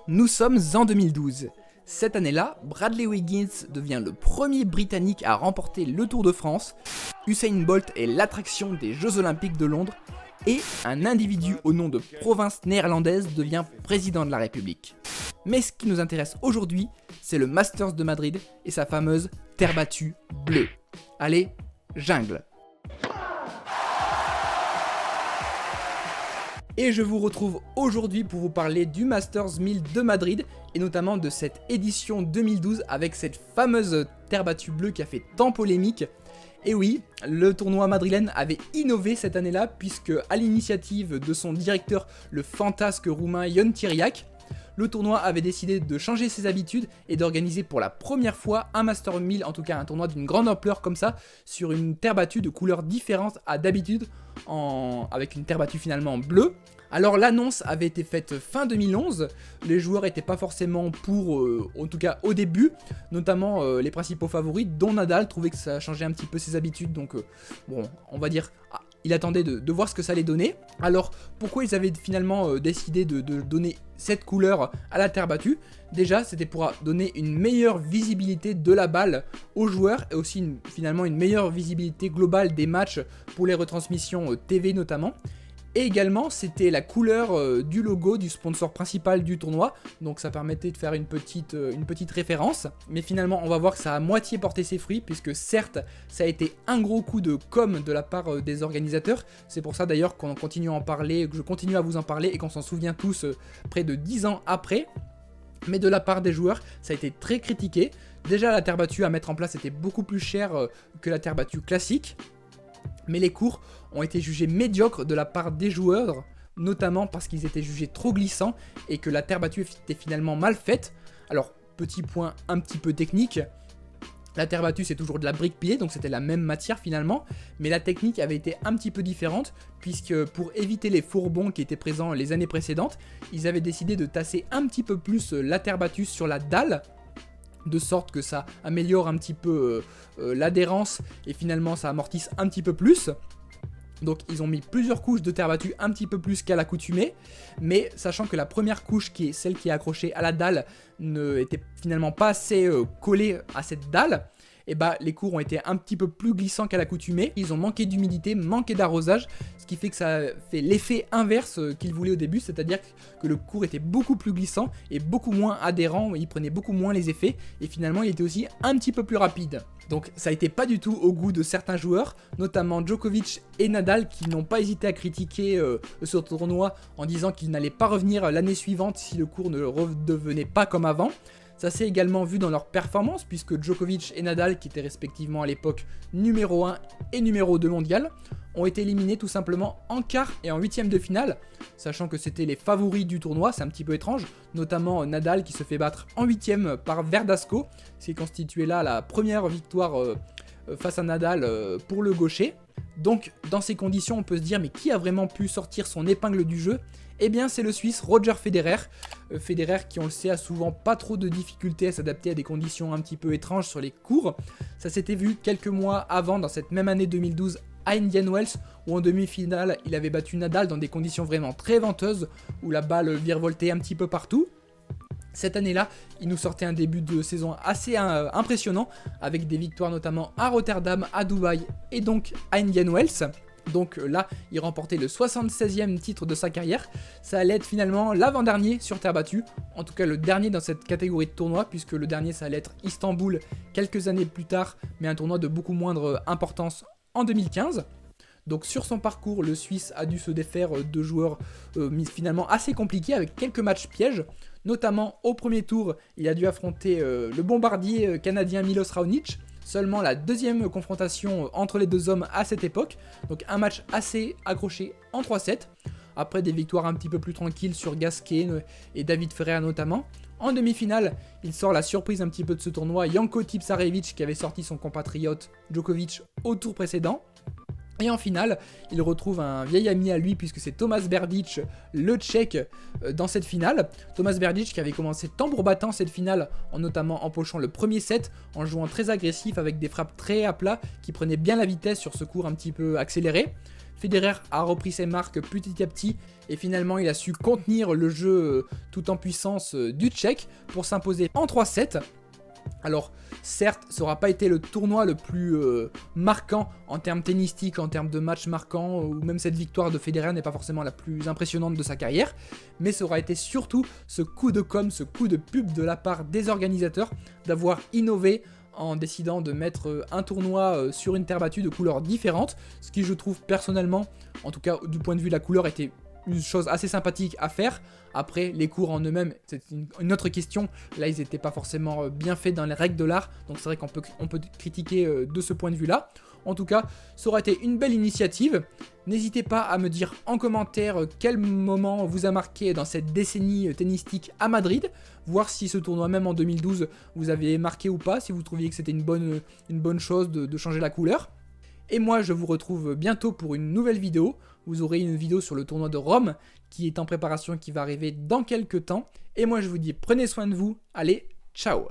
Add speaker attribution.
Speaker 1: Nous sommes en 2012. Cette année-là, Bradley Wiggins devient le premier Britannique à remporter le Tour de France, Usain Bolt est l'attraction des Jeux Olympiques de Londres, et un individu au nom de province néerlandaise devient président de la République. Mais ce qui nous intéresse aujourd'hui, c'est le Masters de Madrid et sa fameuse terre battue bleue. Allez, jungle! Et je vous retrouve aujourd'hui pour vous parler du Masters 1000 de Madrid et notamment de cette édition 2012 avec cette fameuse terre battue bleue qui a fait tant polémique. Et oui, le tournoi madrilène avait innové cette année-là puisque à l'initiative de son directeur, le fantasque roumain Ion Tiriac, le tournoi avait décidé de changer ses habitudes et d'organiser pour la première fois un Master 1000, en tout cas un tournoi d'une grande ampleur comme ça, sur une terre battue de couleurs différentes à d'habitude, avec une terre battue finalement bleue. Alors l'annonce avait été faite fin 2011, les joueurs n'étaient pas forcément pour, en tout cas au début, notamment les principaux favoris, dont Nadal, trouvaient que ça changeait un petit peu ses habitudes, donc bon, on va dire... Il attendait de voir ce que ça allait donner. Alors, pourquoi ils avaient finalement décidé de donner cette couleur à la terre battue? Déjà, c'était pour donner une meilleure visibilité de la balle aux joueurs et aussi finalement une meilleure visibilité globale des matchs pour les retransmissions TV notamment. Et également, c'était la couleur du logo du sponsor principal du tournoi, donc ça permettait de faire une petite référence. Mais finalement, on va voir que ça a moitié porté ses fruits, puisque certes, ça a été un gros coup de com' de la part des organisateurs. C'est pour ça d'ailleurs qu'on continue à en parler, que je continue à vous en parler et qu'on s'en souvient tous près de 10 ans après. Mais de la part des joueurs, ça a été très critiqué. Déjà, la terre battue à mettre en place était beaucoup plus chère que la terre battue classique. Mais les cours ont été jugés médiocres de la part des joueurs, notamment parce qu'ils étaient jugés trop glissants et que la terre battue était finalement mal faite. Alors, petit point un petit peu technique, la terre battue c'est toujours de la brique pilée, donc c'était la même matière finalement, mais la technique avait été un petit peu différente, puisque pour éviter les fourbons qui étaient présents les années précédentes, ils avaient décidé de tasser un petit peu plus la terre battue sur la dalle, de sorte que ça améliore un petit peu l'adhérence et finalement ça amortisse un petit peu plus. Donc ils ont mis plusieurs couches de terre battue un petit peu plus qu'à l'accoutumée, mais sachant que la première couche, qui est celle qui est accrochée à la dalle, n'était finalement pas assez collée à cette dalle, et bah les cours ont été un petit peu plus glissants qu'à l'accoutumée. Ils ont manqué d'humidité, manqué d'arrosage, ce qui fait que ça fait l'effet inverse qu'ils voulaient au début, c'est-à-dire que le cours était beaucoup plus glissant et beaucoup moins adhérent, il prenait beaucoup moins les effets, et finalement il était aussi un petit peu plus rapide. Donc ça a été pas du tout au goût de certains joueurs, notamment Djokovic et Nadal, qui n'ont pas hésité à critiquer ce tournoi en disant qu'ils n'allaient pas revenir l'année suivante si le cours ne redevenait pas comme avant. Ça s'est également vu dans leur performance, puisque Djokovic et Nadal, qui étaient respectivement à l'époque numéro 1 et numéro 2 mondial, ont été éliminés tout simplement en quart et en huitième de finale, sachant que c'était les favoris du tournoi, c'est un petit peu étrange, notamment Nadal qui se fait battre en huitième par Verdasco, ce qui constituait là la première victoire face à Nadal pour le gaucher. Donc dans ces conditions on peut se dire mais qui a vraiment pu sortir son épingle du jeu? Eh bien c'est le Suisse Roger Federer. Federer qui on le sait a souvent pas trop de difficultés à s'adapter à des conditions un petit peu étranges sur les cours. Ça s'était vu quelques mois avant dans cette même année 2012 à Indian Wells où en demi-finale il avait battu Nadal dans des conditions vraiment très venteuses où la balle virevoltait un petit peu partout. Cette année-là, il nous sortait un début de saison assez impressionnant, avec des victoires notamment à Rotterdam, à Dubaï et donc à Indian Wells. Donc là, il remportait le 76e titre de sa carrière. Ça allait être finalement l'avant-dernier sur terre battue, en tout cas le dernier dans cette catégorie de tournoi, puisque le dernier ça allait être Istanbul quelques années plus tard, mais un tournoi de beaucoup moindre importance en 2015. Donc sur son parcours, le Suisse a dû se défaire de joueurs finalement assez compliqués avec quelques matchs pièges. Notamment au premier tour, il a dû affronter le bombardier canadien Milos Raonic. Seulement la deuxième confrontation entre les deux hommes à cette époque. Donc un match assez accroché en 3-7. Après des victoires un petit peu plus tranquilles sur Gasquet et David Ferrer notamment. En demi-finale, il sort la surprise un petit peu de ce tournoi, Janko Tipsarevic qui avait sorti son compatriote Djokovic au tour précédent. Et en finale, il retrouve un vieil ami à lui puisque c'est Tomas Berdych, le Tchèque, dans cette finale. Tomas Berdych qui avait commencé tambour battant cette finale en notamment empochant le premier set, en jouant très agressif avec des frappes très à plat qui prenaient bien la vitesse sur ce court un petit peu accéléré. Federer a repris ses marques petit à petit et finalement il a su contenir le jeu tout en puissance du Tchèque pour s'imposer en 3-7. Alors certes, ça n'aura pas été le tournoi le plus marquant en termes tennistiques, en termes de matchs marquants, ou même cette victoire de Federer n'est pas forcément la plus impressionnante de sa carrière, mais ça aura été surtout ce coup de com', ce coup de pub de la part des organisateurs d'avoir innové en décidant de mettre un tournoi sur une terre battue de couleurs différentes, ce qui je trouve personnellement, en tout cas du point de vue de la couleur, était une chose assez sympathique à faire. Après, les cours en eux-mêmes, c'est une autre question. Là, ils n'étaient pas forcément bien faits dans les règles de l'art, donc c'est vrai qu'on peut critiquer de ce point de vue-là. En tout cas, ça aura été une belle initiative. N'hésitez pas à me dire en commentaire quel moment vous a marqué dans cette décennie tennistique à Madrid, voir si ce tournoi, même en 2012, vous avez marqué ou pas, si vous trouviez que c'était une bonne chose de changer la couleur. Et moi, je vous retrouve bientôt pour une nouvelle vidéo. Vous aurez une vidéo sur le tournoi de Rome qui est en préparation, qui va arriver dans quelques temps. Et moi, je vous dis, prenez soin de vous. Allez, ciao!